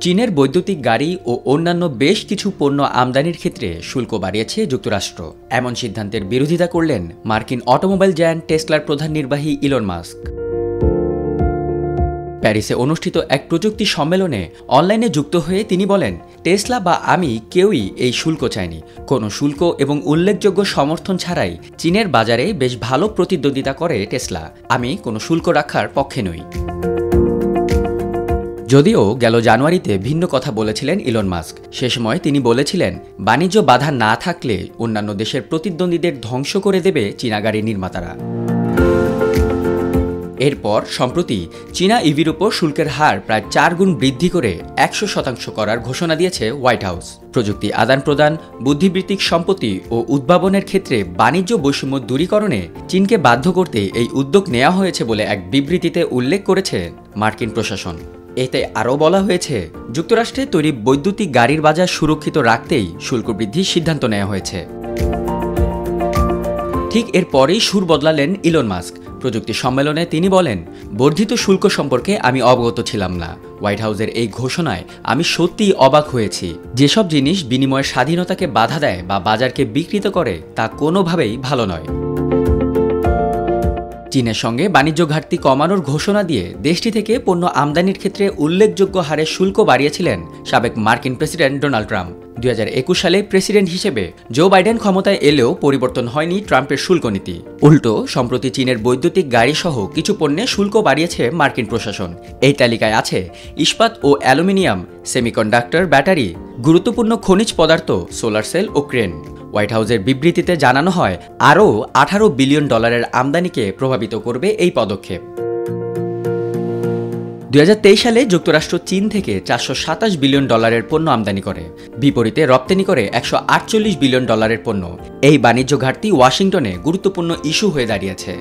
চীনের বৈদ্যুতিক গাড়ি ও অন্যান্য বেশ কিছু পণ্য আমদানির ক্ষেত্রে শুল্ক বাড়িয়েছে যুক্তরাষ্ট্র। এমন সিদ্ধান্তের বিরোধিতা করলেন মার্কিন অটোমোবাইল জায়ান্ট টেসলার প্রধান নির্বাহী ইলন মাস্ক। প্যারিসে অনুষ্ঠিত এক প্রযুক্তি সম্মেলনে অনলাইনে যুক্ত হয়ে তিনি বলেন, টেসলা বা আমি কেউই এই শুল্ক চাইনি। কোনো শুল্ক এবং উল্লেখযোগ্য সমর্থন ছাড়াই চীনের বাজারে বেশ ভালো প্রতিদ্বন্দ্বিতা করে টেসলা। আমি কোনো শুল্ক রাখার পক্ষে নই। যদিও গেল জানুয়ারিতে ভিন্ন কথা বলেছিলেন ইলন মাস্ক। সে সময় তিনি বলেছিলেন, বাণিজ্য বাধা না থাকলে অন্যান্য দেশের প্রতিদ্বন্দ্বীদের ধ্বংস করে দেবে চীনা গাড়ি নির্মাতারা। এরপর সম্প্রতি চীনা ইভির উপর শুল্কের হার প্রায় 4 গুণ বৃদ্ধি করে 100% করার ঘোষণা দিয়েছে হোয়াইট হাউস। প্রযুক্তি আদান প্রদান, বুদ্ধিবৃত্তিক সম্পত্তি ও উদ্ভাবনের ক্ষেত্রে বাণিজ্য বৈষম্য দূরীকরণে চীনকে বাধ্য করতে এই উদ্যোগ নেওয়া হয়েছে বলে এক বিবৃতিতে উল্লেখ করেছে মার্কিন প্রশাসন। এতে আরও বলা হয়েছে, যুক্তরাষ্ট্রে তৈরি বৈদ্যুতিক গাড়ির বাজার সুরক্ষিত রাখতেই শুল্ক বৃদ্ধির সিদ্ধান্ত নেওয়া হয়েছে। ঠিক এরপরেই সুর বদলালেন ইলন মাস্ক। প্রযুক্তি সম্মেলনে তিনি বলেন, বর্ধিত শুল্ক সম্পর্কে আমি অবগত ছিলাম না। হোয়াইট হাউসের এই ঘোষণায় আমি সত্যিই অবাক হয়েছি। যেসব জিনিস বিনিময়ের স্বাধীনতাকে বাধা দেয় বা বাজারকে বিকৃত করে তা কোনোভাবেই ভালো নয়। চীনের সঙ্গে বাণিজ্য ঘাটতি কমানোর ঘোষণা দিয়ে দেশটি থেকে পণ্য আমদানির ক্ষেত্রে উল্লেখযোগ্য হারে শুল্ক বাড়িয়েছিলেন সাবেক মার্কিন প্রেসিডেন্ট ডোনাল্ড ট্রাম্প। 2021 সালে প্রেসিডেন্ট হিসেবে জো বাইডেন ক্ষমতায় এলেও পরিবর্তন হয়নি ট্রাম্পের শুল্ক নীতি। উল্টো সম্প্রতি চীনের বৈদ্যুতিক গাড়ি সহ কিছু পণ্যে শুল্ক বাড়িয়েছে মার্কিন প্রশাসন। এই তালিকায় আছে ইস্পাত ও অ্যালুমিনিয়াম, সেমিকন্ডাক্টর, ব্যাটারি, গুরুত্বপূর্ণ খনিজ পদার্থ, সোলার সেল ও ক্রেন। হোয়াইট হাউসের বিবৃতিতে জানানো হয়, আরও $18 বিলিয়ন আমদানিকে প্রভাবিত করবে এই পদক্ষেপ। 2023 সালে যুক্তরাষ্ট্র চীন থেকে $427 বিলিয়ন পণ্য আমদানি করে, বিপরীতে রপ্তানি করে $148 বিলিয়ন পণ্য। এই বাণিজ্য ঘাটতি ওয়াশিংটনে গুরুত্বপূর্ণ ইস্যু হয়ে দাঁড়িয়েছে।